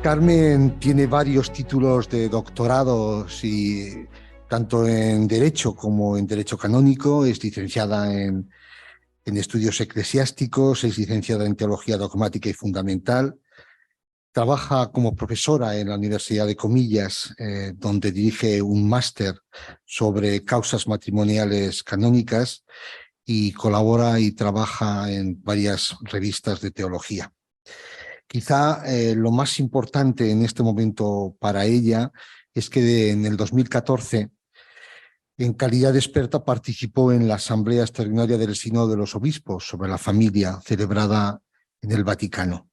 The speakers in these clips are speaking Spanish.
Carmen tiene varios títulos de doctorados y tanto en Derecho como en Derecho Canónico. Es licenciada en Estudios Eclesiásticos, es licenciada en Teología Dogmática y Fundamental. Trabaja como profesora en la Universidad de Comillas, donde dirige un máster sobre causas matrimoniales canónicas y colabora y trabaja en varias revistas de teología. Quizá lo más importante en este momento para ella es que en el 2014, en calidad de experta, participó en la Asamblea Extraordinaria del Sínodo de los Obispos sobre la familia, celebrada en el Vaticano.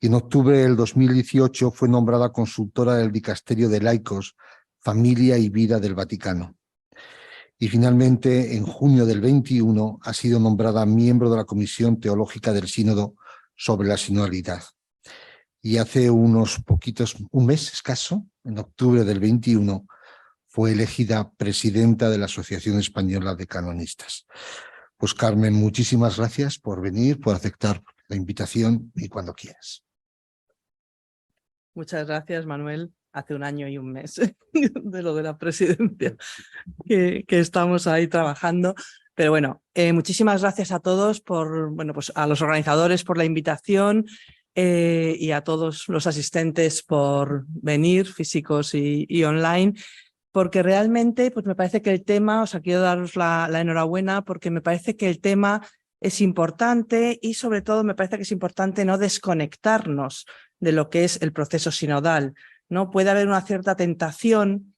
Y en octubre del 2018 fue nombrada consultora del Dicasterio de Laicos, Familia y Vida del Vaticano. Y finalmente, en junio del 21, ha sido nombrada miembro de la Comisión Teológica del Sínodo sobre la Sinodalidad. Y hace unos poquitos, un mes escaso, en octubre del 21, fue elegida presidenta de la Asociación Española de Canonistas. Pues Carmen, muchísimas gracias por venir, por aceptar la invitación y cuando quieras. Muchas gracias, Manuel. Hace un año y un mes de lo de la presidencia que estamos ahí trabajando. Pero bueno, muchísimas gracias a todos pues a los organizadores por la invitación y a todos los asistentes por venir, físicos y online, porque realmente pues me parece que el tema, quiero daros la enhorabuena, porque me parece que el tema es importante y sobre todo me parece que es importante no desconectarnos de lo que es el proceso sinodal, ¿no? Puede haber una cierta tentación,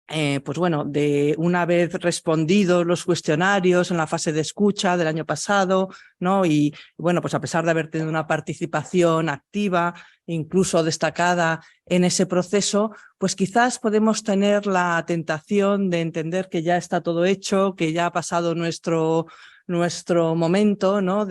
pues bueno, de una vez respondidos los cuestionarios en la fase de escucha del año pasado, ¿no? Y bueno, pues a pesar de haber tenido una participación activa, incluso destacada en ese proceso, pues quizás podemos tener la tentación de entender que ya está todo hecho, que ya ha pasado nuestro momento, ¿no?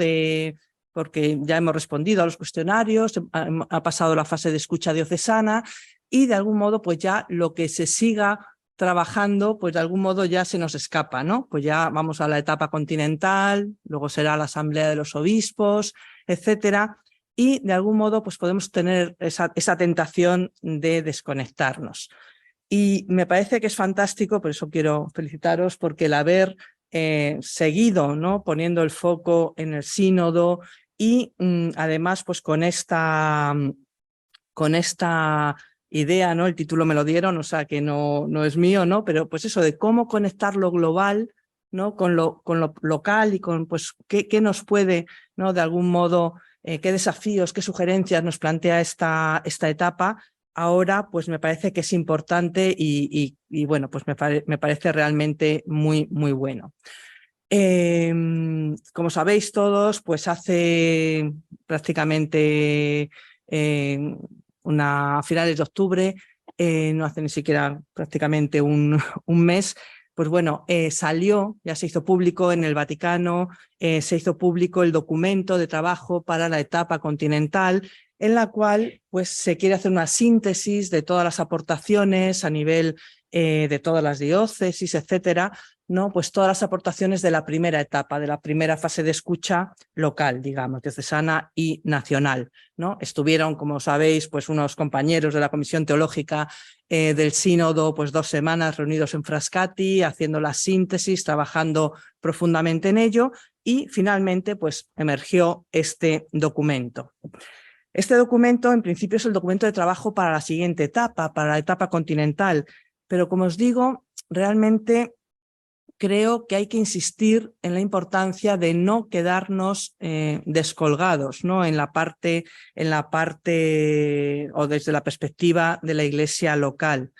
Porque ya hemos respondido a los cuestionarios, ha pasado la fase de escucha diocesana y de algún modo pues ya lo que se siga trabajando pues de algún modo ya se nos escapa, ¿no? Pues ya vamos a la etapa continental, luego será la Asamblea de los Obispos, etcétera, y de algún modo pues podemos tener esa tentación de desconectarnos. Y me parece que es fantástico, por eso quiero felicitaros, porque el haber seguido, ¿no? Poniendo el foco en el sínodo y además pues con esta idea, ¿no? El título me lo dieron, o sea que no es mío, ¿no? Pero pues eso de cómo conectar lo global, ¿no? Con lo local y con pues qué nos puede, ¿no? De algún modo, qué desafíos, qué sugerencias nos plantea esta etapa. Ahora pues me parece que es importante y bueno, pues me parece realmente muy, muy bueno. Como sabéis todos, pues hace prácticamente a finales de octubre, no hace ni siquiera prácticamente un mes, pues bueno, ya se hizo público en el Vaticano, se hizo público el documento de trabajo para la etapa continental, en la cual pues se quiere hacer una síntesis de todas las aportaciones a nivel de todas las diócesis, etcétera, ¿no? Pues todas las aportaciones de la primera etapa, de la primera fase de escucha local, digamos, diocesana y nacional, ¿no? Estuvieron, como sabéis, pues unos compañeros de la Comisión Teológica del Sínodo, pues 2 semanas reunidos en Frascati, haciendo la síntesis, trabajando profundamente en ello, y finalmente pues emergió este documento. Este documento, en principio, es el documento de trabajo para la siguiente etapa, para la etapa continental, pero como os digo, realmente creo que hay que insistir en la importancia de no quedarnos descolgados, ¿no? en la parte o desde la perspectiva de la Iglesia local.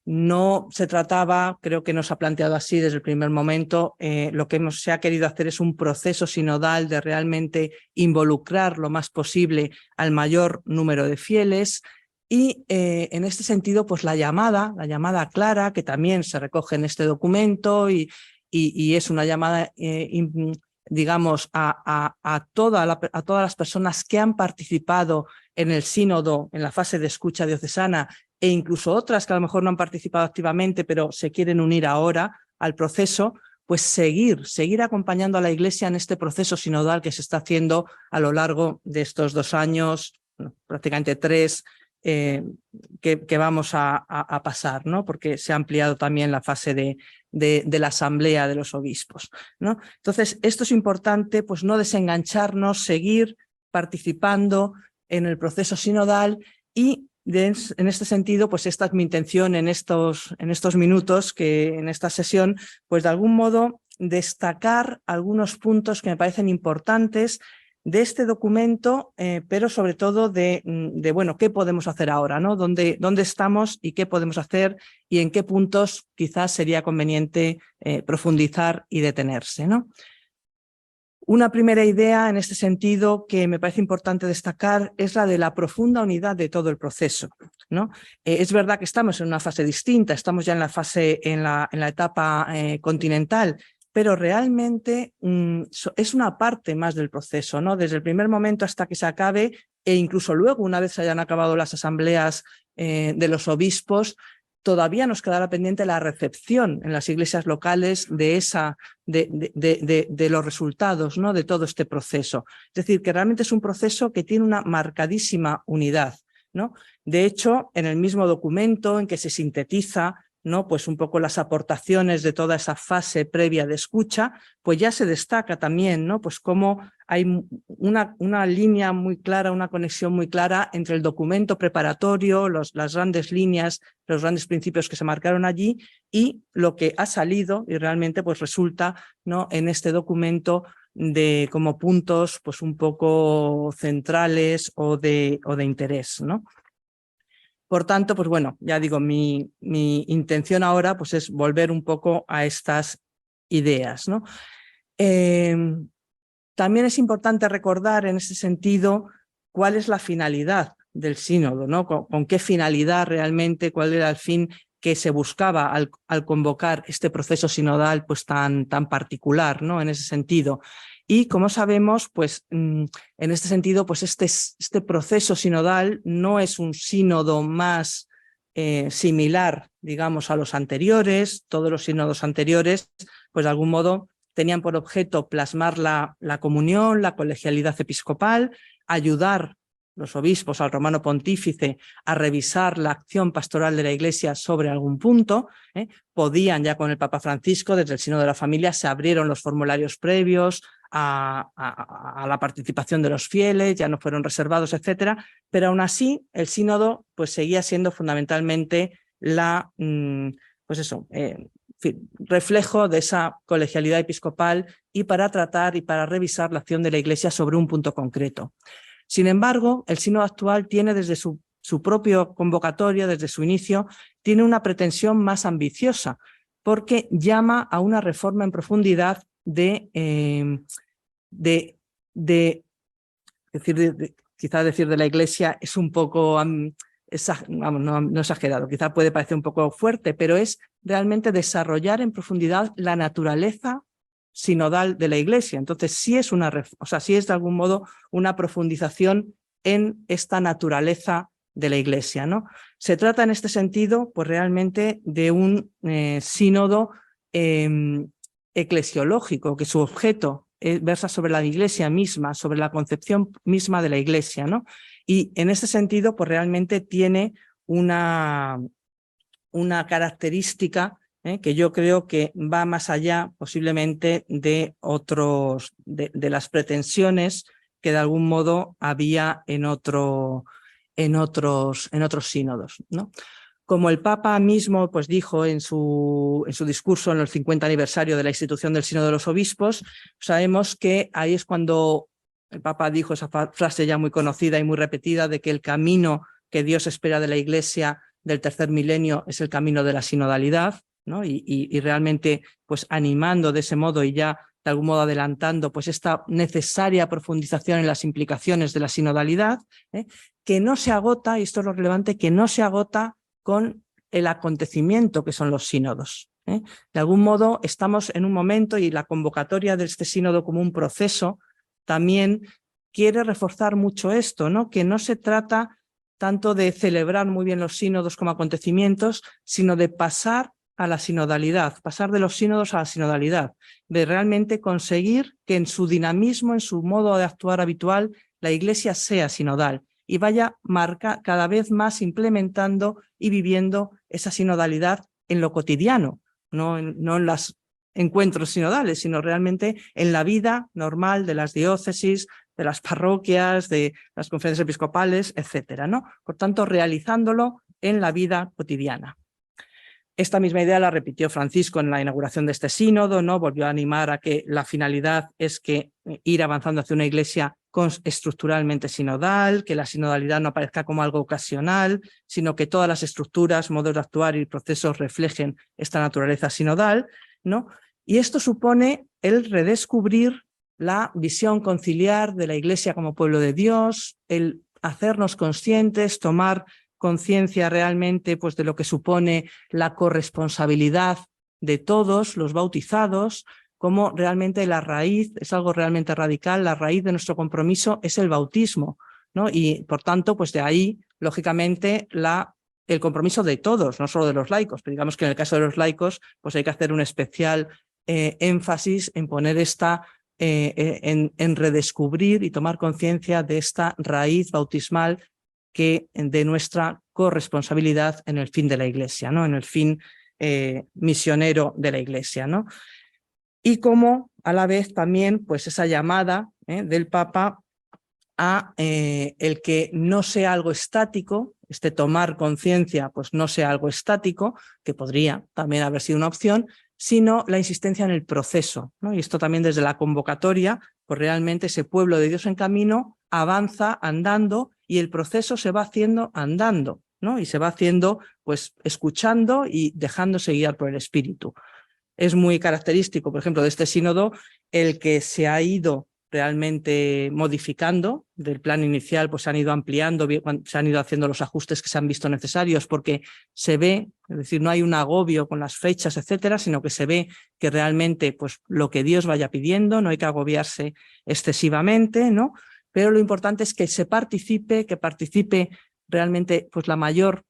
No se trataba, creo que nos ha planteado así desde el primer momento, lo que se ha querido hacer es un proceso sinodal de realmente involucrar lo más posible al mayor número de fieles. Y en este sentido, pues la llamada clara, que también se recoge en este documento y es una llamada, digamos, a todas las personas que han participado en el sínodo, en la fase de escucha diocesana, e incluso otras que a lo mejor no han participado activamente, pero se quieren unir ahora al proceso, pues seguir acompañando a la Iglesia en este proceso sinodal que se está haciendo a lo largo de estos 2 años, prácticamente 3, que vamos a pasar, ¿no? Porque se ha ampliado también la fase de la asamblea de los obispos, ¿no? Entonces, esto es importante, pues no desengancharnos, seguir participando en el proceso sinodal y en este sentido, pues esta es mi intención en estos minutos, que en esta sesión, pues de algún modo destacar algunos puntos que me parecen importantes de este documento, pero sobre todo de bueno, qué podemos hacer ahora, ¿no? ¿Dónde estamos y qué podemos hacer y en qué puntos quizás sería conveniente profundizar y detenerse, ¿no? Una primera idea en este sentido que me parece importante destacar es la de la profunda unidad de todo el proceso, ¿no? Es verdad que estamos en una fase distinta, estamos ya en la etapa continental, pero realmente es una parte más del proceso, ¿no? Desde el primer momento hasta que se acabe e incluso luego, una vez se hayan acabado las asambleas de los obispos, todavía nos quedará pendiente la recepción en las iglesias locales de los resultados, ¿no? De todo este proceso. Es decir, que realmente es un proceso que tiene una marcadísima unidad, ¿no? De hecho, en el mismo documento en que se sintetiza, ¿no? Pues un poco las aportaciones de toda esa fase previa de escucha, pues ya se destaca también, ¿no? Pues cómo hay una línea muy clara, una conexión muy clara entre el documento preparatorio, las grandes líneas, los grandes principios que se marcaron allí y lo que ha salido y realmente pues resulta, ¿no? En este documento como puntos pues un poco centrales o de interés, ¿no? Por tanto, pues bueno, ya digo, mi intención ahora pues es volver un poco a estas ideas, ¿no? También es importante recordar en ese sentido cuál es la finalidad del sínodo, ¿no? Con qué finalidad realmente, cuál era el fin que se buscaba al convocar este proceso sinodal pues tan particular, ¿no? En ese sentido. Y como sabemos, pues en este sentido, pues este proceso sinodal no es un sínodo más similar, digamos, a los anteriores. Todos los sínodos anteriores, pues de algún modo tenían por objeto plasmar la comunión, la colegialidad episcopal, ayudar los obispos al romano pontífice a revisar la acción pastoral de la Iglesia sobre algún punto. Podían ya con el Papa Francisco, desde el Sínodo de la Familia, se abrieron los formularios previos a la participación de los fieles, ya no fueron reservados, etcétera, pero aún así el sínodo pues seguía siendo fundamentalmente reflejo de esa colegialidad episcopal y para tratar y para revisar la acción de la Iglesia sobre un punto concreto. Sin embargo, el sínodo actual tiene desde su propio convocatoria, desde su inicio, tiene una pretensión más ambiciosa porque llama a una reforma en profundidad quizá decir de la Iglesia es un poco, no exagerado, quizá puede parecer un poco fuerte, pero es realmente desarrollar en profundidad la naturaleza sinodal de la Iglesia. Entonces sí es sí es de algún modo una profundización en esta naturaleza de la Iglesia, ¿no? Se trata en este sentido, pues realmente de un sínodo eclesiológico, que su objeto versa sobre la Iglesia misma, sobre la concepción misma de la Iglesia, ¿no? Y en ese sentido, pues realmente tiene una característica que yo creo que va más allá posiblemente de las pretensiones que de algún modo había en otros sínodos, ¿no? Como el Papa mismo pues dijo en su discurso en el 50 aniversario de la institución del Sínodo de los Obispos, sabemos que ahí es cuando el Papa dijo esa frase ya muy conocida y muy repetida de que el camino que Dios espera de la Iglesia del tercer milenio es el camino de la sinodalidad, ¿no? Y realmente pues animando de ese modo y ya de algún modo adelantando pues esta necesaria profundización en las implicaciones de la sinodalidad, que no se agota, y esto es lo relevante, que no se agota con el acontecimiento que son los sínodos. De algún modo estamos en un momento y la convocatoria de este sínodo como un proceso también quiere reforzar mucho esto, ¿no? Que no se trata tanto de celebrar muy bien los sínodos como acontecimientos, sino de pasar a la sinodalidad, pasar de los sínodos a la sinodalidad, de realmente conseguir que en su dinamismo, en su modo de actuar habitual, la Iglesia sea sinodal y vaya cada vez más implementando y viviendo esa sinodalidad en lo cotidiano, no en los encuentros sinodales, sino realmente en la vida normal de las diócesis, de las parroquias, de las conferencias episcopales, etcétera, ¿no? Por tanto, realizándolo en la vida cotidiana. Esta misma idea la repitió Francisco en la inauguración de este sínodo, ¿no? Volvió a animar a que la finalidad es que ir avanzando hacia una iglesia estructuralmente sinodal, que la sinodalidad no aparezca como algo ocasional, sino que todas las estructuras, modos de actuar y procesos reflejen esta naturaleza sinodal, ¿no? Y esto supone el redescubrir la visión conciliar de la iglesia como pueblo de Dios, el hacernos conscientes, tomar conciencia realmente pues, de lo que supone la corresponsabilidad de todos los bautizados, como realmente la raíz, es algo realmente radical, la raíz de nuestro compromiso es el bautismo, ¿no? Y por tanto, pues de ahí, lógicamente, el compromiso de todos, no solo de los laicos, pero digamos que en el caso de los laicos, pues hay que hacer un especial énfasis en poner en redescubrir y tomar conciencia de esta raíz bautismal de nuestra corresponsabilidad en el fin de la Iglesia, ¿no? En el fin misionero de la Iglesia, ¿no? Y como a la vez también pues esa llamada del Papa a el que no sea algo estático, este tomar conciencia pues no sea algo estático, que podría también haber sido una opción, sino la insistencia en el proceso, ¿no? Y esto también desde la convocatoria, pues realmente ese pueblo de Dios en camino avanza andando y el proceso se va haciendo andando, ¿no? Y se va haciendo pues escuchando y dejándose guiar por el Espíritu. Es muy característico, por ejemplo, de este sínodo, el que se ha ido realmente modificando del plan inicial, pues se han ido ampliando, se han ido haciendo los ajustes que se han visto necesarios, porque se ve, es decir, no hay un agobio con las fechas, etcétera, sino que se ve que realmente pues, lo que Dios vaya pidiendo, no hay que agobiarse excesivamente, ¿no? Pero lo importante es que se participe, realmente pues, la mayor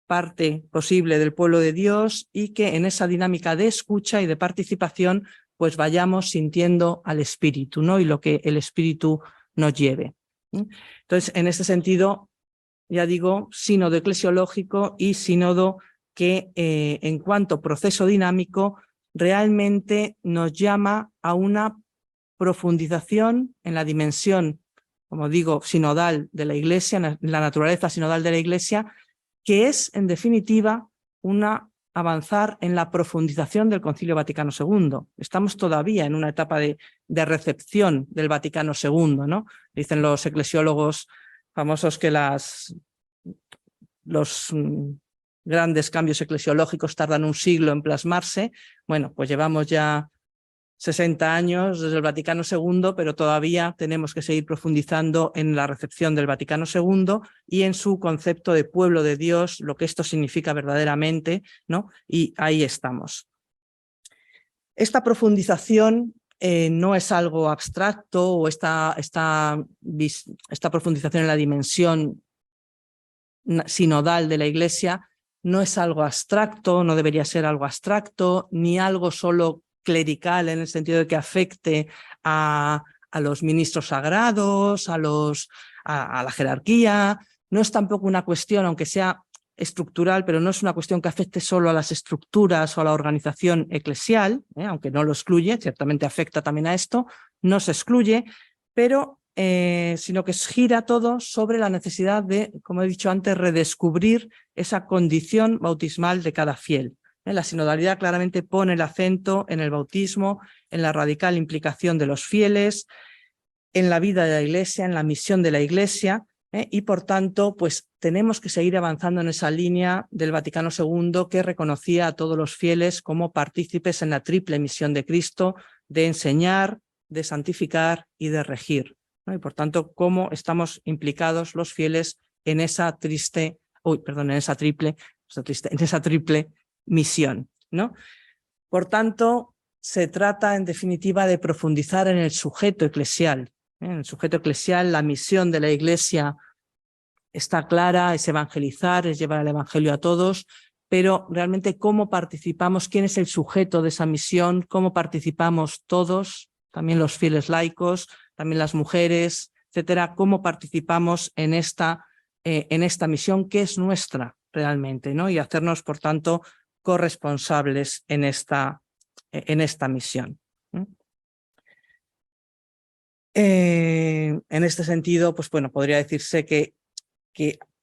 parte posible del pueblo de Dios y que en esa dinámica de escucha y de participación pues vayamos sintiendo al Espíritu, ¿no? Y lo que el Espíritu nos lleve. Entonces, en este sentido, ya digo, sínodo eclesiológico y sínodo que en cuanto a proceso dinámico realmente nos llama a una profundización en la dimensión, como digo, sinodal de la Iglesia, en la naturaleza sinodal de la Iglesia, que es, en definitiva, avanzar en la profundización del Concilio Vaticano II. Estamos todavía en una etapa de recepción del Vaticano II, ¿no? Dicen los eclesiólogos famosos que los grandes cambios eclesiológicos tardan un siglo en plasmarse. Bueno, pues llevamos ya 60 años desde el Vaticano II, pero todavía tenemos que seguir profundizando en la recepción del Vaticano II y en su concepto de pueblo de Dios, lo que esto significa verdaderamente, ¿no? Y ahí estamos. Esta profundización no es algo abstracto o esta profundización en la dimensión sinodal de la Iglesia no es algo abstracto, no debería ser algo abstracto, ni algo solo clerical en el sentido de que afecte a los ministros sagrados, a la jerarquía. No es tampoco una cuestión, aunque sea estructural, pero no es una cuestión que afecte solo a las estructuras o a la organización eclesial, aunque no lo excluye, ciertamente afecta también a esto, no se excluye, pero sino que gira todo sobre la necesidad de, como he dicho antes, redescubrir esa condición bautismal de cada fiel. La sinodalidad claramente pone el acento en el bautismo, en la radical implicación de los fieles, en la vida de la Iglesia, en la misión de la Iglesia, y por tanto, pues tenemos que seguir avanzando en esa línea del Vaticano II que reconocía a todos los fieles como partícipes en la triple misión de Cristo de enseñar, de santificar y de regir, ¿no? Y por tanto, cómo estamos implicados los fieles en esa triple misión, ¿no? Por tanto, se trata en definitiva de profundizar en el sujeto eclesial. En el sujeto eclesial, la misión de la Iglesia está clara, es evangelizar, es llevar el evangelio a todos, pero realmente cómo participamos, quién es el sujeto de esa misión, cómo participamos todos, también los fieles laicos, también las mujeres, etcétera, cómo participamos en esta misión que es nuestra realmente, ¿no? Y hacernos, por tanto, corresponsables en esta misión. En este sentido, pues bueno, podría decirse que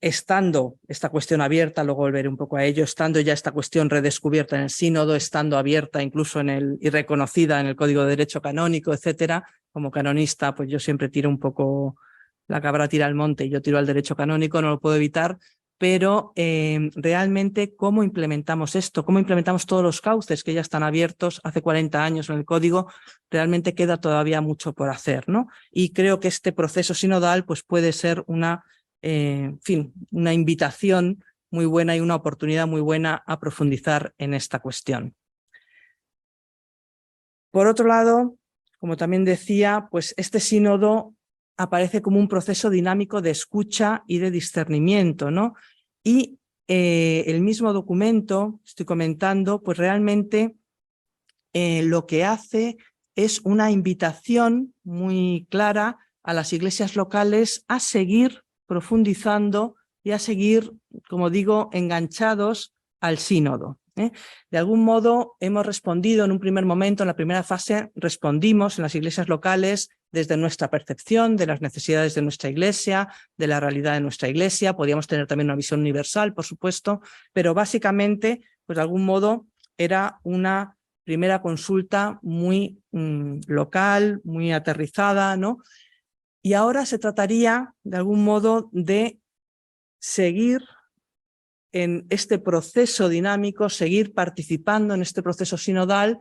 estando esta cuestión abierta, luego volveré un poco a ello, estando ya esta cuestión redescubierta en el sínodo, estando abierta incluso y reconocida en el Código de Derecho Canónico, etcétera, como canonista, pues yo siempre tiro un poco, la cabra tira al monte y yo tiro al derecho canónico, no lo puedo evitar, pero realmente cómo implementamos esto, cómo implementamos todos los cauces que ya están abiertos hace 40 años en el Código, realmente queda todavía mucho por hacer, ¿no? Y creo que este proceso sinodal pues puede ser una invitación muy buena y una oportunidad muy buena a profundizar en esta cuestión. Por otro lado, como también decía, pues este sínodo aparece como un proceso dinámico de escucha y de discernimiento, ¿no? Y el mismo documento, estoy comentando, pues realmente lo que hace es una invitación muy clara a las iglesias locales a seguir profundizando y a seguir, como digo, enganchados al sínodo. De algún modo hemos respondido en un primer momento, en la primera fase, respondimos en las iglesias locales desde nuestra percepción de las necesidades de nuestra iglesia, de la realidad de nuestra iglesia. Podíamos tener también una visión universal, por supuesto, pero básicamente, pues de algún modo era una primera consulta muy local, muy aterrizada, ¿no? Y ahora se trataría, de algún modo, de seguir en este proceso dinámico, seguir participando en este proceso sinodal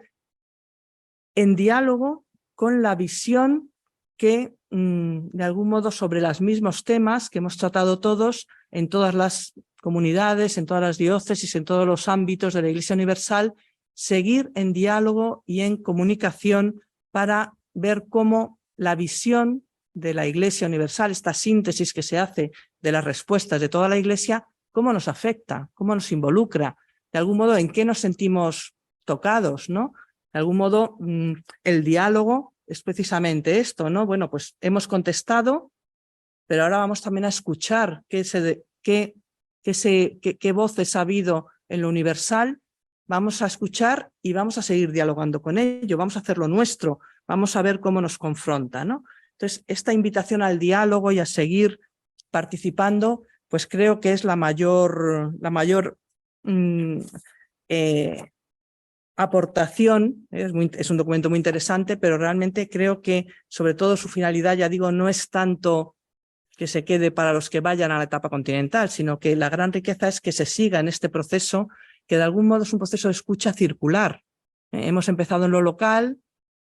en diálogo con la visión que, de algún modo, sobre los mismos temas que hemos tratado todos en todas las comunidades, en todas las diócesis, en todos los ámbitos de la Iglesia Universal, seguir en diálogo y en comunicación para ver cómo la visión de la Iglesia Universal, esta síntesis que se hace de las respuestas de toda la Iglesia, cómo nos afecta, cómo nos involucra, de algún modo en qué nos sentimos tocados, ¿no? De algún modo el diálogo es precisamente esto, ¿no? Bueno, pues hemos contestado, pero ahora vamos también a escuchar qué voces ha habido en lo universal. Vamos a escuchar y vamos a seguir dialogando con ello, vamos a hacer lo nuestro, vamos a ver cómo nos confronta, ¿no? Entonces, esta invitación al diálogo y a seguir participando, pues creo que es la mayor aportación. Es un documento muy interesante, pero realmente creo que, sobre todo, su finalidad, ya digo, no es tanto que se quede para los que vayan a la etapa continental, sino que la gran riqueza es que se siga en este proceso, que de algún modo es un proceso de escucha circular. Hemos empezado en lo local,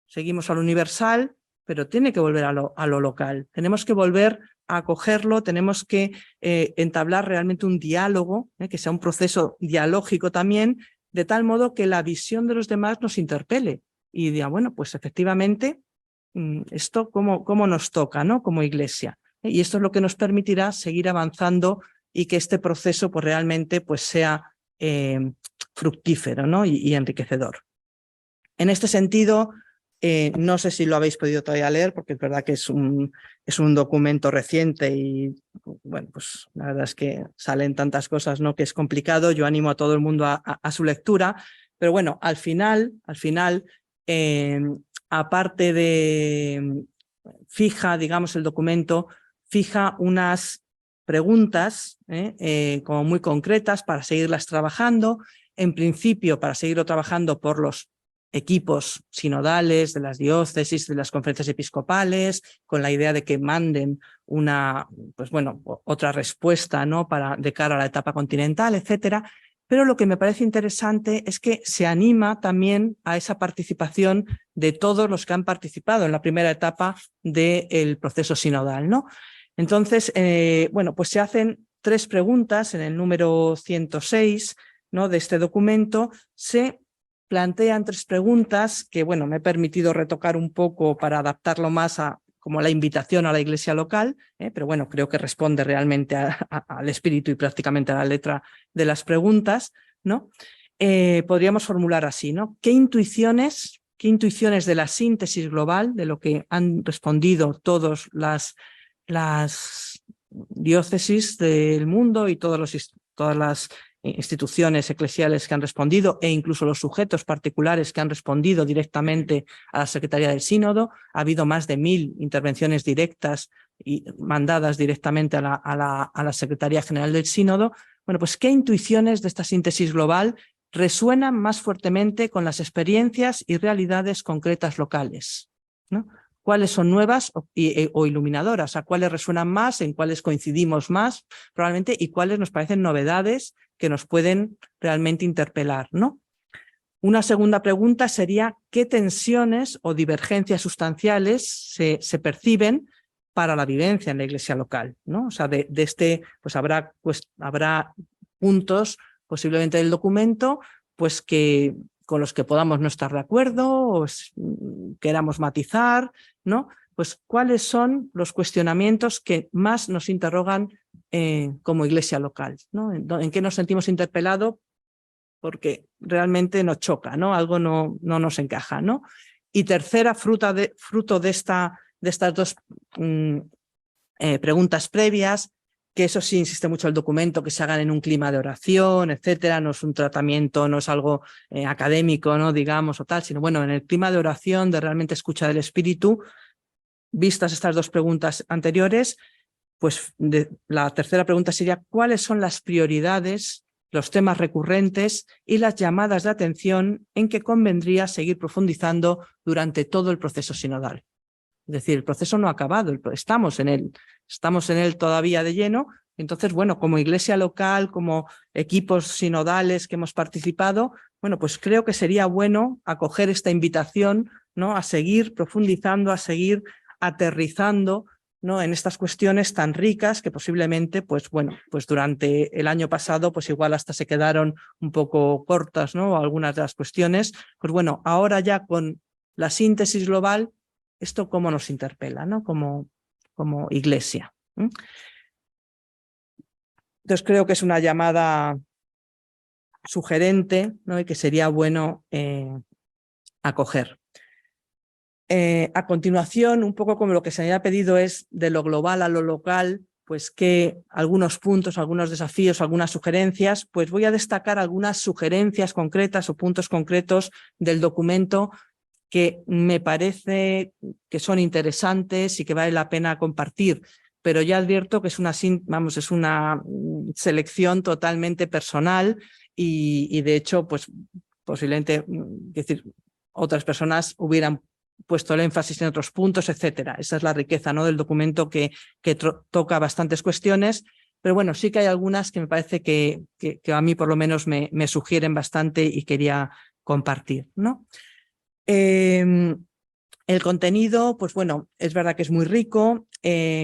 seguimos a lo universal, pero tiene que volver a lo local. Tenemos que volver a acogerlo, tenemos que entablar realmente un diálogo, que sea un proceso dialógico también, de tal modo que la visión de los demás nos interpele y diga, bueno, pues efectivamente, esto cómo nos toca, ¿no? Como iglesia. Y esto es lo que nos permitirá seguir avanzando y que este proceso pues, realmente pues, sea fructífero, ¿no? y enriquecedor. En este sentido, no sé si lo habéis podido todavía leer, porque es verdad que es un documento reciente y, bueno, pues la verdad es que salen tantas cosas, ¿no? Que es complicado. Yo animo a todo el mundo a su lectura, pero bueno, al final, aparte de digamos, el documento fija unas preguntas como muy concretas para seguirlas trabajando. En principio, para seguirlo trabajando por los equipos sinodales de las diócesis, de las conferencias episcopales, con la idea de que manden otra respuesta, ¿no? de cara a la etapa continental, etcétera. Pero lo que me parece interesante es que se anima también a esa participación de todos los que han participado en la primera etapa del proceso sinodal, ¿no? Entonces, pues se hacen 3 preguntas en el número 106, ¿no? de este documento. Se plantean 3 preguntas que, bueno, me he permitido retocar un poco para adaptarlo más a como la invitación a la iglesia local, pero bueno, creo que responde realmente al espíritu y prácticamente a la letra de las preguntas, ¿no? Podríamos formular así, ¿no? ¿Qué intuiciones de la síntesis global de lo que han respondido todos las diócesis del mundo y todas las instituciones eclesiales que han respondido e incluso los sujetos particulares que han respondido directamente a la Secretaría del Sínodo. Ha habido más de 1000 intervenciones directas y mandadas directamente a la Secretaría General del Sínodo. Bueno, pues ¿qué intuiciones de esta síntesis global resuenan más fuertemente con las experiencias y realidades concretas locales, ¿no? ¿Cuáles son nuevas o iluminadoras? ¿A cuáles resuenan más? ¿En cuáles coincidimos más? Probablemente, y cuáles nos parecen novedades que nos pueden realmente interpelar, ¿no? Una segunda pregunta sería ¿qué tensiones o divergencias sustanciales se perciben para la vivencia en la iglesia local, ¿no? O sea, pues habrá puntos posiblemente del documento pues con los que podamos no estar de acuerdo o queramos matizar, ¿no? Pues cuáles son los cuestionamientos que más nos interrogan como iglesia local, ¿no? ¿En qué nos sentimos interpelados? Porque realmente nos choca, ¿no? Algo no nos encaja, ¿no? Y tercera, fruto de estas dos preguntas previas, que eso sí insiste mucho el documento, que se hagan en un clima de oración, etcétera, no es un tratamiento, no es algo académico, ¿no? Digamos, o tal, sino bueno, en el clima de oración, de realmente escucha del espíritu. Vistas estas dos preguntas anteriores, pues la tercera pregunta sería ¿cuáles son las prioridades, los temas recurrentes y las llamadas de atención en que convendría seguir profundizando durante todo el proceso sinodal? Es decir, el proceso no ha acabado, estamos en él todavía de lleno. Entonces, bueno, como iglesia local, como equipos sinodales que hemos participado, bueno, pues creo que sería bueno acoger esta invitación, ¿no? A seguir profundizando, a seguir aterrizando, ¿no? En estas cuestiones tan ricas que posiblemente, pues bueno, pues durante el año pasado, pues igual hasta se quedaron un poco cortas, ¿no? Algunas de las cuestiones. Pues bueno, ahora ya con la síntesis global, esto cómo nos interpela, ¿no? Como iglesia. Entonces creo que es una llamada sugerente, ¿no? Y que sería bueno acoger. A continuación, un poco como lo que se me ha pedido es de lo global a lo local, pues que algunos puntos, algunos desafíos, algunas sugerencias, pues voy a destacar algunas sugerencias concretas o puntos concretos del documento que me parece que son interesantes y que vale la pena compartir, pero ya advierto que es una selección totalmente personal y de hecho, pues posiblemente, decir, otras personas hubieran puesto el énfasis en otros puntos, etcétera. Esa es la riqueza, ¿no? Del documento que toca bastantes cuestiones, pero bueno, sí que hay algunas que me parece que a mí por lo menos me sugieren bastante y quería compartir, ¿no? El contenido, pues bueno, es verdad que es muy rico,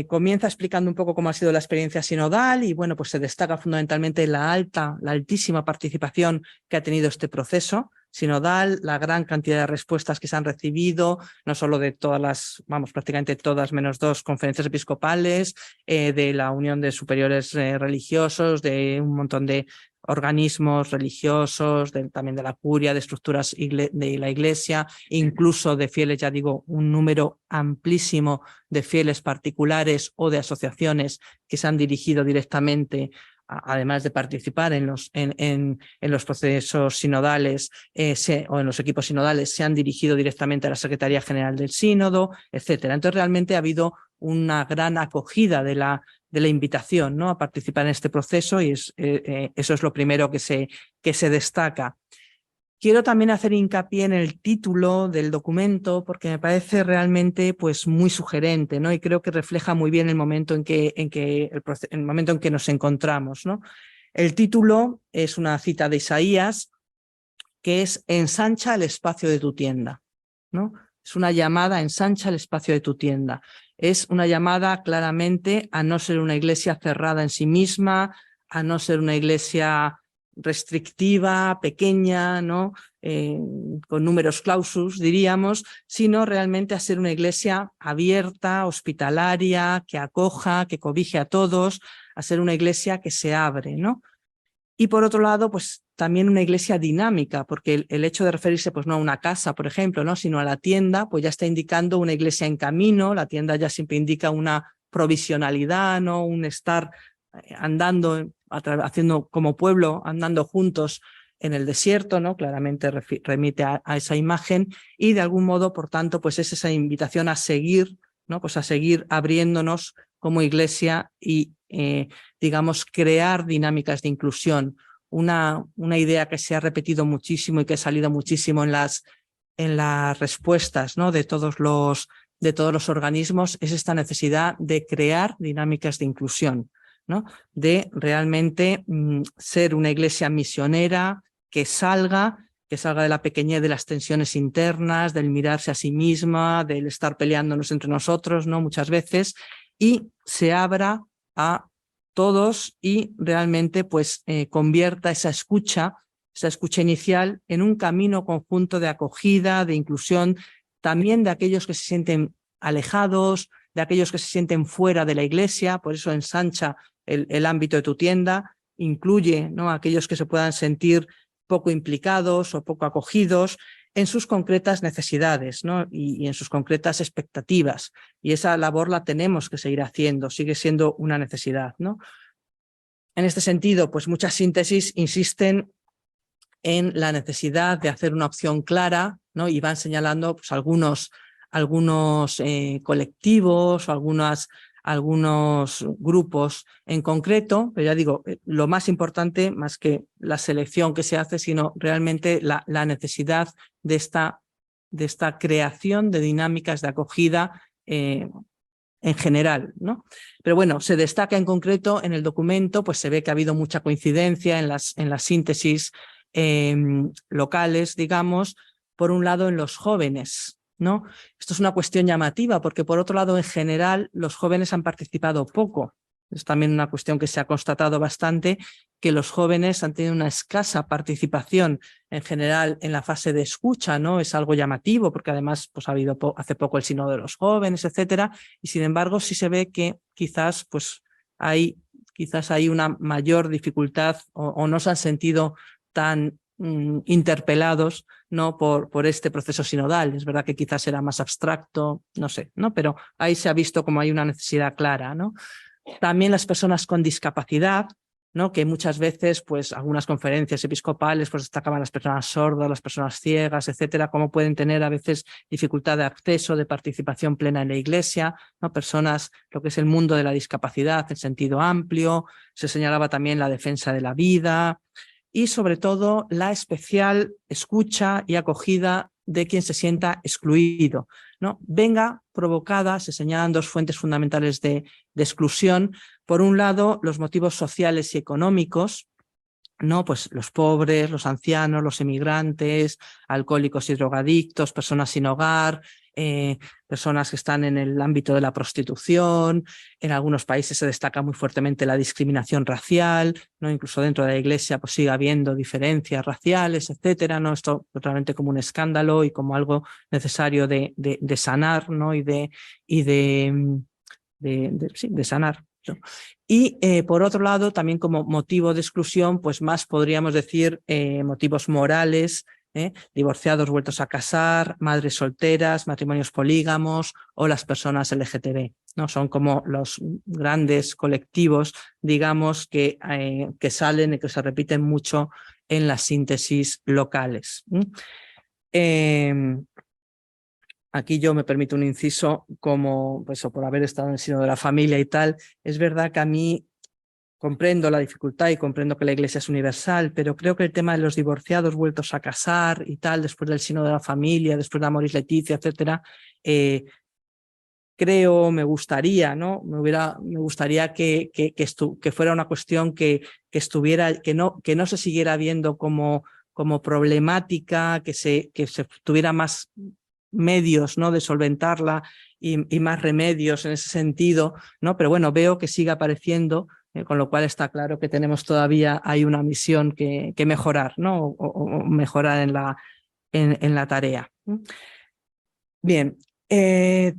comienza explicando un poco cómo ha sido la experiencia sinodal y bueno, pues se destaca fundamentalmente la altísima participación que ha tenido este proceso sinodal, la gran cantidad de respuestas que se han recibido, no solo de todas prácticamente todas menos 2 conferencias episcopales, de la Unión de Superiores Religiosos, de un montón de organismos religiosos, también de la curia, de estructuras de la iglesia, incluso de fieles, ya digo, un número amplísimo de fieles particulares o de asociaciones que se han dirigido directamente, además de participar en los procesos sinodales o en los equipos sinodales, se han dirigido directamente a la Secretaría General del Sínodo, etcétera. Entonces realmente ha habido una gran acogida de la invitación, ¿no? A participar en este proceso y eso es lo primero que se destaca. Quiero también hacer hincapié en el título del documento porque me parece realmente pues, muy sugerente, ¿no? Y creo que refleja muy bien el momento en que nos encontramos, ¿no? El título es una cita de Isaías que es ensancha el espacio de tu tienda, ¿no? Es una llamada, ensancha el espacio de tu tienda. Es una llamada claramente a no ser una iglesia cerrada en sí misma, a no ser una iglesia restrictiva, pequeña, ¿no? Con números clausus, diríamos, sino realmente a ser una iglesia abierta, hospitalaria, que acoja, que cobije a todos, a ser una iglesia que se abre, ¿no? Y por otro lado, pues también una iglesia dinámica, porque el hecho de referirse pues no a una casa, por ejemplo, ¿no? Sino a la tienda, pues ya está indicando una iglesia en camino. La tienda ya siempre indica una provisionalidad, ¿no? Un estar andando, haciendo como pueblo, andando juntos en el desierto, ¿no? Claramente remite a esa imagen y de algún modo, por tanto, pues es esa invitación a seguir, ¿no? Pues a seguir abriéndonos como iglesia y, digamos, crear dinámicas de inclusión. Una idea que se ha repetido muchísimo y que ha salido muchísimo en las respuestas, ¿no? de todos los organismos es esta necesidad de crear dinámicas de inclusión, ¿no? De realmente ser una iglesia misionera que salga de la pequeñez de las tensiones internas, del mirarse a sí misma, del estar peleándonos entre nosotros, ¿no? Muchas veces, y se abra a todos y realmente pues convierta esa escucha inicial en un camino conjunto de acogida, de inclusión, también de aquellos que se sienten alejados, de aquellos que se sienten fuera de la iglesia, por eso ensancha el ámbito de tu tienda, incluye, ¿no?, a aquellos que se puedan sentir poco implicados o poco acogidos en sus concretas necesidades, ¿no? y en sus concretas expectativas. Y esa labor la tenemos que seguir haciendo, sigue siendo una necesidad, ¿no? En este sentido, pues muchas síntesis insisten en la necesidad de hacer una opción clara, ¿no? Y van señalando pues, algunos colectivos o algunos grupos en concreto, pero ya digo, lo más importante, más que la selección que se hace, sino realmente la necesidad de esta creación de dinámicas de acogida en general, ¿no? Pero bueno, se destaca en concreto en el documento, pues se ve que ha habido mucha coincidencia en las síntesis locales, digamos, por un lado en los jóvenes, ¿no? Esto es una cuestión llamativa porque por otro lado en general los jóvenes han participado poco. Es también una cuestión que se ha constatado bastante, que los jóvenes han tenido una escasa participación en general en la fase de escucha, ¿no? Es algo llamativo porque además pues, ha habido hace poco el sínodo de los jóvenes, etcétera, y sin embargo sí se ve que quizás hay una mayor dificultad o no se han sentido tan interpelados, ¿no? por este proceso sinodal. Es verdad que quizás era más abstracto, no sé, ¿no? Pero ahí se ha visto como hay una necesidad clara, ¿no? También las personas con discapacidad, ¿no? Que muchas veces, pues, algunas conferencias episcopales pues, destacaban las personas sordas, las personas ciegas, etcétera, cómo pueden tener a veces dificultad de acceso, de participación plena en la iglesia, ¿no? Personas, lo que es el mundo de la discapacidad en sentido amplio, se señalaba también la defensa de la vida y sobre todo la especial escucha y acogida de quien se sienta excluido, ¿no? Venga provocada, se señalan dos fuentes fundamentales de exclusión. Por un lado, los motivos sociales y económicos, ¿no? Pues los pobres, los ancianos, los emigrantes, alcohólicos y drogadictos, personas sin hogar, personas que están en el ámbito de la prostitución. En algunos países se destaca muy fuertemente la discriminación racial, ¿no? Incluso dentro de la iglesia pues sigue habiendo diferencias raciales, etcétera, ¿no? Esto totalmente como un escándalo y como algo necesario de sanar, ¿no? y de sanar, ¿no? Y por otro lado, también como motivo de exclusión, pues más podríamos decir motivos morales, divorciados vueltos a casar, madres solteras, matrimonios polígamos o las personas LGTB, ¿no? Son como los grandes colectivos, digamos, que salen y que se repiten mucho en las síntesis locales. Aquí yo me permito un inciso como, pues, por haber estado en el seno de la familia y tal. Es verdad que a mí comprendo la dificultad y comprendo que la iglesia es universal, pero creo que el tema de los divorciados vueltos a casar y tal, después del seno de la familia, después de Amoris Laetitia, etcétera, me gustaría, ¿no? Me gustaría que fuera una cuestión que no se siguiera viendo como problemática, que se tuviera más medios, ¿no? de solventarla y más remedios en ese sentido, ¿no? Pero bueno, veo que sigue apareciendo, con lo cual está claro que tenemos todavía hay una misión que mejorar, ¿no? o mejorar en la tarea. Bien,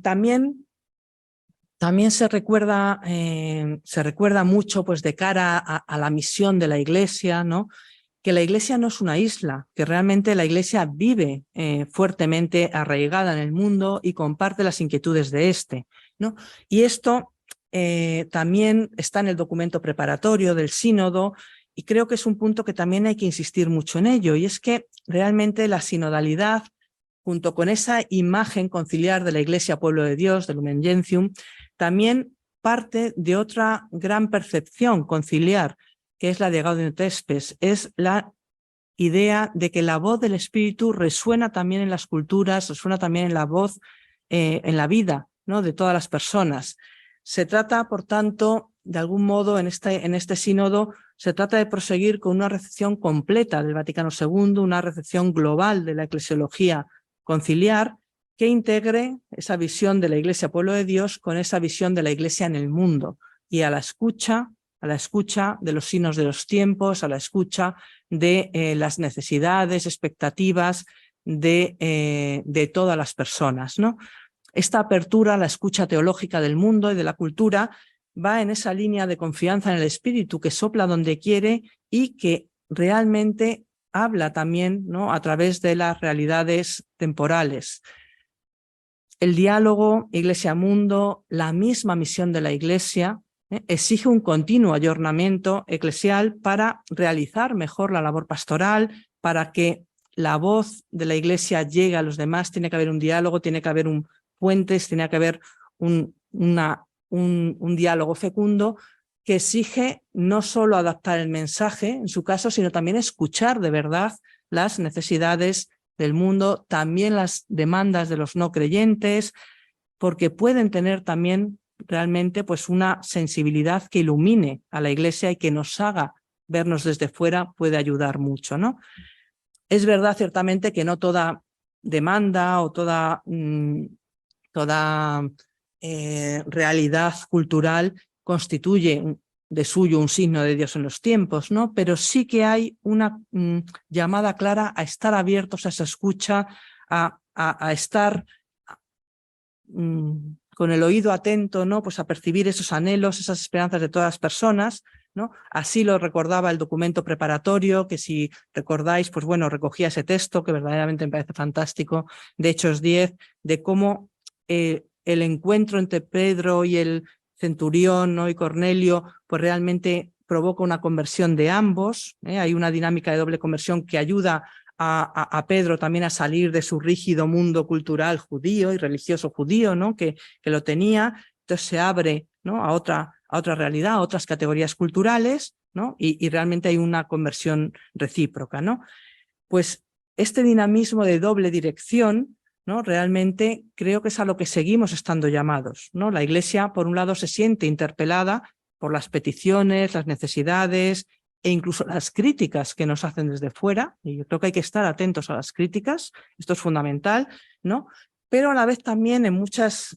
también se recuerda mucho pues, de cara a la misión de la Iglesia, ¿no? Que la Iglesia no es una isla, que realmente la Iglesia vive fuertemente arraigada en el mundo y comparte las inquietudes de este, ¿no? Y esto también está en el documento preparatorio del sínodo, y creo que es un punto que también hay que insistir mucho en ello, y es que realmente la sinodalidad, junto con esa imagen conciliar de la Iglesia Pueblo de Dios, del Lumen Gentium, también parte de otra gran percepción conciliar, que es la de Gaudium et Spes, es la idea de que la voz del Espíritu resuena también en las culturas, resuena también en la voz, en la vida, ¿no?, de todas las personas. Se trata, por tanto, de algún modo, en este sínodo, se trata de proseguir con una recepción completa del Vaticano II, una recepción global de la eclesiología conciliar, que integre esa visión de la Iglesia Pueblo de Dios con esa visión de la Iglesia en el mundo, y a la escucha de los signos de los tiempos, a la escucha de las necesidades, expectativas de todas las personas, ¿no? Esta apertura a la escucha teológica del mundo y de la cultura va en esa línea de confianza en el Espíritu que sopla donde quiere y que realmente habla también, ¿no?, a través de las realidades temporales. El diálogo Iglesia-mundo, la misma misión de la Iglesia, exige un continuo ayornamiento eclesial para realizar mejor la labor pastoral, para que la voz de la Iglesia llegue a los demás. Tiene que haber un diálogo, tiene que haber puentes, tiene que haber un diálogo fecundo que exige no solo adaptar el mensaje, en su caso, sino también escuchar de verdad las necesidades del mundo, también las demandas de los no creyentes, porque pueden tener también realmente pues una sensibilidad que ilumine a la Iglesia y que nos haga vernos desde fuera, puede ayudar mucho, ¿no? Es verdad ciertamente que no toda demanda o toda realidad cultural constituye de suyo un signo de Dios en los tiempos, ¿no? Pero sí que hay una llamada clara a estar abiertos a esa escucha, a estar con el oído atento, ¿no?, pues a percibir esos anhelos, esas esperanzas de todas las personas, ¿no? Así lo recordaba el documento preparatorio, que si recordáis, pues bueno, recogía ese texto que verdaderamente me parece fantástico, de Hechos 10, de cómo el encuentro entre Pedro y el centurión, ¿no?, y Cornelio, pues realmente provoca una conversión de ambos, hay una dinámica de doble conversión que ayuda a Pedro también a salir de su rígido mundo cultural judío y religioso judío, ¿no?, que lo tenía. Entonces se abre, ¿no?, a otra realidad, a otras categorías culturales, ¿no?, y realmente hay una conversión recíproca, ¿no? Pues este dinamismo de doble dirección, ¿no?, realmente creo que es a lo que seguimos estando llamados, ¿no? La Iglesia, por un lado, se siente interpelada por las peticiones, las necesidades e incluso las críticas que nos hacen desde fuera, y yo creo que hay que estar atentos a las críticas, esto es fundamental, ¿no? Pero a la vez también en muchas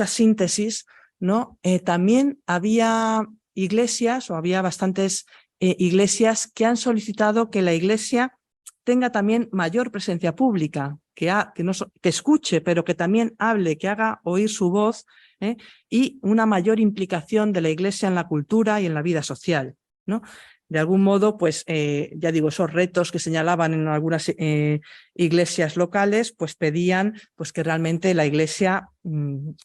síntesis, ¿no?, también había iglesias o había bastantes iglesias que han solicitado que la Iglesia tenga también mayor presencia pública, que escuche, pero que también hable, que haga oír su voz, y una mayor implicación de la Iglesia en la cultura y en la vida social, ¿no? De algún modo, pues ya digo, esos retos que señalaban en algunas iglesias locales, pues pedían pues que realmente la Iglesia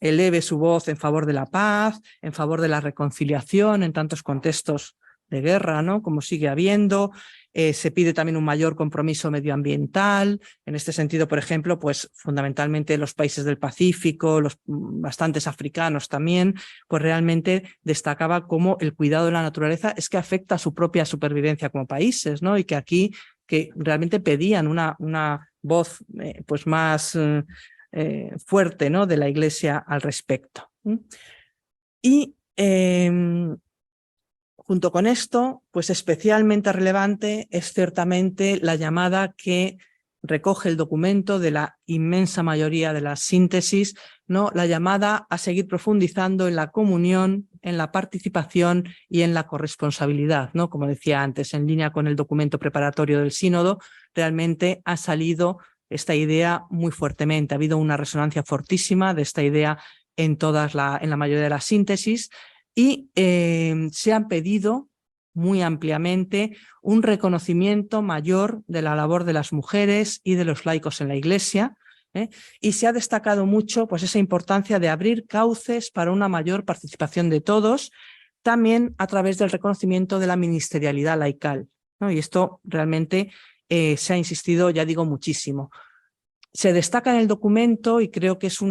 eleve su voz en favor de la paz, en favor de la reconciliación en tantos contextos de guerra, ¿no?, como sigue habiendo. Se pide también un mayor compromiso medioambiental. En este sentido, por ejemplo, pues fundamentalmente los países del Pacífico, los bastantes africanos también, pues realmente destacaba cómo el cuidado de la naturaleza es que afecta a su propia supervivencia como países, ¿no? Y que aquí que realmente pedían una voz pues más fuerte, ¿no?, de la Iglesia al respecto. Y junto con esto, pues especialmente relevante es ciertamente la llamada que recoge el documento de la inmensa mayoría de las síntesis, ¿no?, la llamada a seguir profundizando en la comunión, en la participación y en la corresponsabilidad, ¿no? Como decía antes, en línea con el documento preparatorio del sínodo, realmente ha salido esta idea muy fuertemente. Ha habido una resonancia fortísima de esta idea en la mayoría de las síntesis. Y se han pedido muy ampliamente un reconocimiento mayor de la labor de las mujeres y de los laicos en la Iglesia, Y se ha destacado mucho pues, esa importancia de abrir cauces para una mayor participación de todos, también a través del reconocimiento de la ministerialidad laical, ¿no? Y esto realmente se ha insistido, ya digo, muchísimo. Se destaca en el documento, y creo que es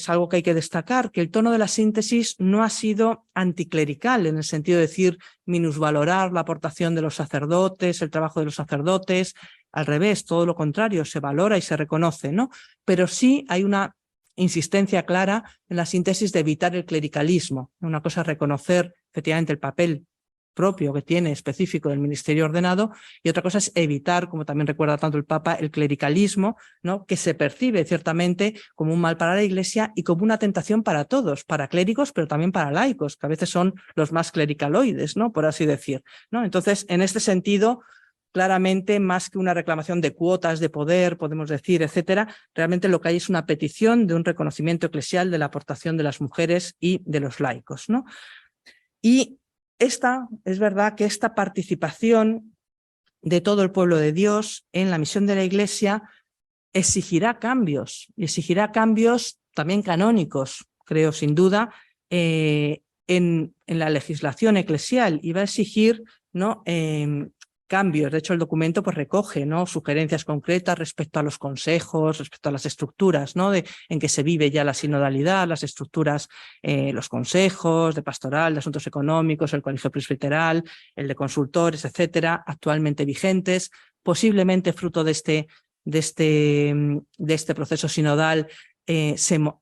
algo que hay que destacar, que el tono de la síntesis no ha sido anticlerical, en el sentido de decir minusvalorar la aportación de los sacerdotes, el trabajo de los sacerdotes. Al revés, todo lo contrario, se valora y se reconoce, ¿no? Pero sí hay una insistencia clara en la síntesis de evitar el clericalismo. Una cosa es reconocer efectivamente el papel propio que tiene específico del ministerio ordenado, y otra cosa es evitar, como también recuerda tanto el Papa, el clericalismo, ¿no? Que se percibe ciertamente como un mal para la Iglesia y como una tentación para todos, para clérigos, pero también para laicos, que a veces son los más clericaloides, ¿no? Por así decir, ¿no? Entonces, en este sentido, claramente, más que una reclamación de cuotas de poder, podemos decir, etcétera, realmente lo que hay es una petición de un reconocimiento eclesial de la aportación de las mujeres y de los laicos, ¿no? Y es verdad que esta participación de todo el pueblo de Dios en la misión de la Iglesia exigirá cambios, y exigirá cambios también canónicos, creo sin duda, en la legislación eclesial, y va a exigir, ¿no? Cambios. De hecho, el documento pues, recoge, ¿no? Sugerencias concretas respecto a los consejos, respecto a las estructuras, ¿no? En que se vive ya la sinodalidad, las estructuras, los consejos de pastoral, de asuntos económicos, el colegio presbiteral, el de consultores, etcétera, actualmente vigentes, posiblemente fruto de este proceso sinodal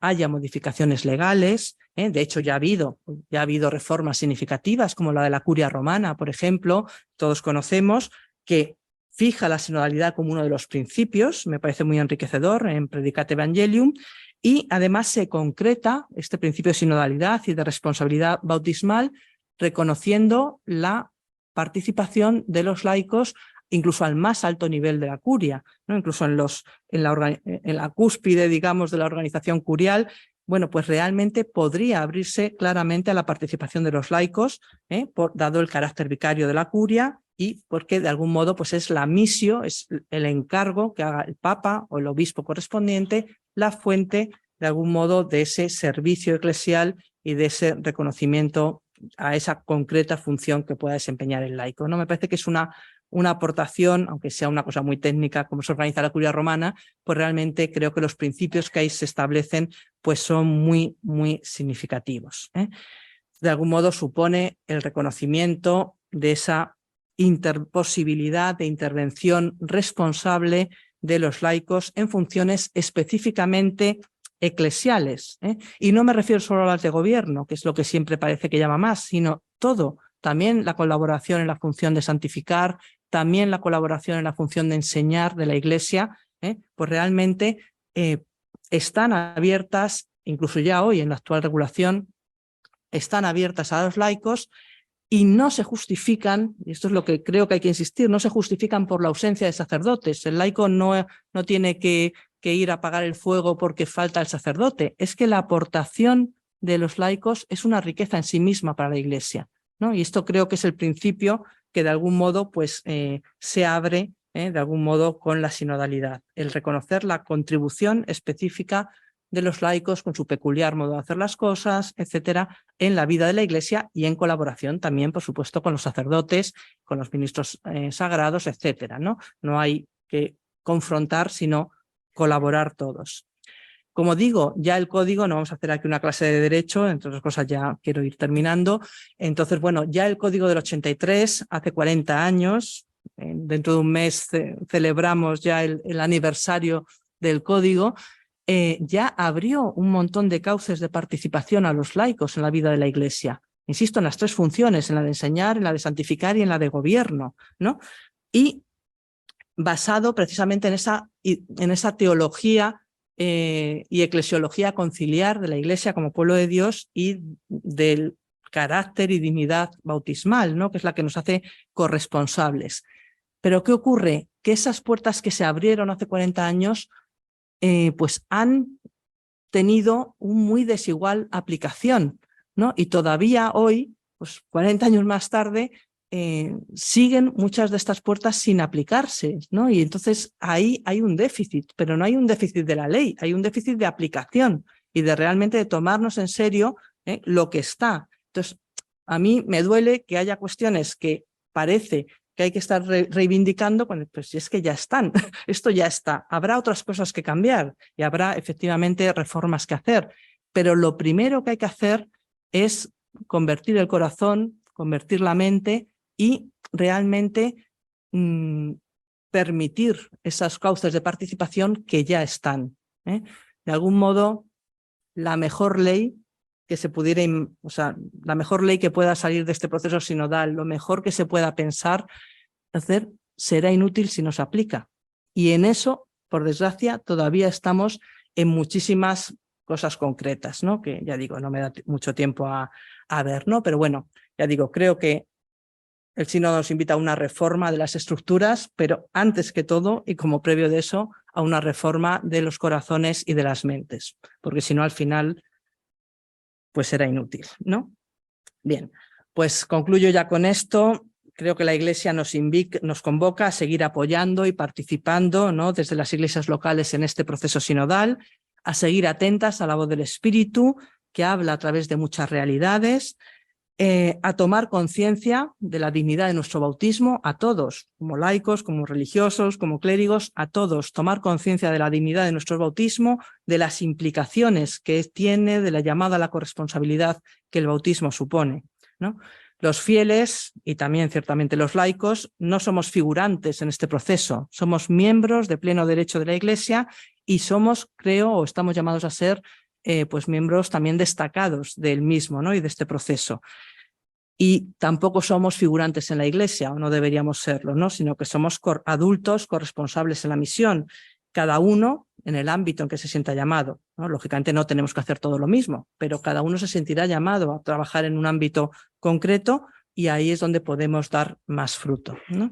haya modificaciones legales. De hecho, ya ha habido reformas significativas, como la de la Curia Romana, por ejemplo, todos conocemos, que fija la sinodalidad como uno de los principios, me parece muy enriquecedor en Predicate Evangelium, y además se concreta este principio de sinodalidad y de responsabilidad bautismal, reconociendo la participación de los laicos incluso al más alto nivel de la curia, ¿no? Incluso en la cúspide, digamos, de la organización curial. Bueno, pues realmente podría abrirse claramente a la participación de los laicos, dado el carácter vicario de la curia, y porque de algún modo pues es la missio, es el encargo que haga el Papa o el obispo correspondiente, la fuente de algún modo de ese servicio eclesial y de ese reconocimiento a esa concreta función que pueda desempeñar el laico, ¿no? Me parece que es una aportación, aunque sea una cosa muy técnica como se organiza la Curia Romana, pues realmente creo que los principios que ahí se establecen pues son muy, muy significativos. De algún modo supone el reconocimiento de esa posibilidad de intervención responsable de los laicos en funciones específicamente eclesiales. Y no me refiero solo a las de gobierno, que es lo que siempre parece que llama más, sino todo. También la colaboración en la función de santificar, también la colaboración en la función de enseñar de la Iglesia, pues realmente están abiertas, incluso ya hoy en la actual regulación, están abiertas a los laicos y no se justifican, y esto es lo que creo que hay que insistir, no se justifican por la ausencia de sacerdotes. El laico no tiene que ir a apagar el fuego porque falta el sacerdote. Es que la aportación de los laicos es una riqueza en sí misma para la Iglesia, ¿no? Y esto creo que es el principio que de algún modo pues, se abre de algún modo con la sinodalidad. El reconocer la contribución específica de los laicos con su peculiar modo de hacer las cosas, etcétera, en la vida de la Iglesia y en colaboración también, por supuesto, con los sacerdotes, con los ministros sagrados, etcétera, ¿no? No hay que confrontar, sino colaborar todos. Como digo, ya el código, no vamos a hacer aquí una clase de derecho, entre otras cosas ya quiero ir terminando. Entonces, bueno, ya el código del 83, hace 40 años, dentro de un mes celebramos ya el aniversario del código, ya abrió un montón de cauces de participación a los laicos en la vida de la Iglesia. Insisto, en las tres funciones, en la de enseñar, en la de santificar y en la de gobierno, ¿no? Y basado precisamente en esa teología y eclesiología conciliar de la Iglesia como pueblo de Dios y del carácter y dignidad bautismal, ¿no? Que es la que nos hace corresponsables. Pero ¿qué ocurre? Que esas puertas que se abrieron hace 40 años pues han tenido un muy desigual aplicación, ¿no? Y todavía hoy, pues 40 años más tarde, siguen muchas de estas puertas sin aplicarse, ¿no? Y entonces ahí hay un déficit, pero no hay un déficit de la ley, hay un déficit de aplicación y de realmente de tomarnos en serio lo que está. Entonces, a mí me duele que haya cuestiones que parece que hay que estar reivindicando, pues es que ya están, esto ya está. Habrá otras cosas que cambiar y habrá efectivamente reformas que hacer, pero lo primero que hay que hacer es convertir el corazón, convertir la mente y realmente permitir esas cauces de participación que ya están. De algún modo, la mejor ley que se pudiera, o sea, la mejor ley que pueda salir de este proceso sinodal, lo mejor que se pueda pensar, hacer, será inútil si no se aplica. Y en eso, por desgracia, todavía estamos en muchísimas cosas concretas, ¿no? Que ya digo, no me da mucho tiempo a ver, ¿no? Pero bueno, ya digo, creo que el sínodo nos invita a una reforma de las estructuras, pero antes que todo, y como previo de eso, a una reforma de los corazones y de las mentes, porque si no, al final, pues será inútil, ¿no? Bien, pues concluyo ya con esto. Creo que la Iglesia nos convoca a seguir apoyando y participando, ¿no?, desde las iglesias locales en este proceso sinodal, a seguir atentas a la voz del Espíritu, que habla a través de muchas realidades, a tomar conciencia de la dignidad de nuestro bautismo, a todos, como laicos, como religiosos, como clérigos, a todos, tomar conciencia de la dignidad de nuestro bautismo, de las implicaciones que tiene, de la llamada a la corresponsabilidad que el bautismo supone, ¿no? Los fieles, y también ciertamente los laicos, no somos figurantes en este proceso, somos miembros de pleno derecho de la Iglesia y somos, creo, o estamos llamados a ser pues miembros también destacados del mismo, ¿no?, y de este proceso. Y tampoco somos figurantes en la Iglesia, o no deberíamos serlo, ¿no?, sino que somos adultos corresponsables en la misión, cada uno en el ámbito en que se sienta llamado, ¿no? Lógicamente no tenemos que hacer todo lo mismo, pero cada uno se sentirá llamado a trabajar en un ámbito concreto y ahí es donde podemos dar más fruto, ¿no?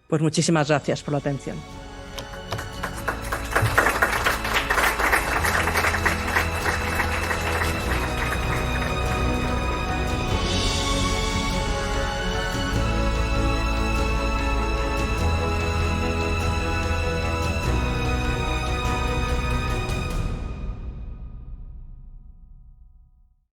Pues muchísimas gracias por la atención.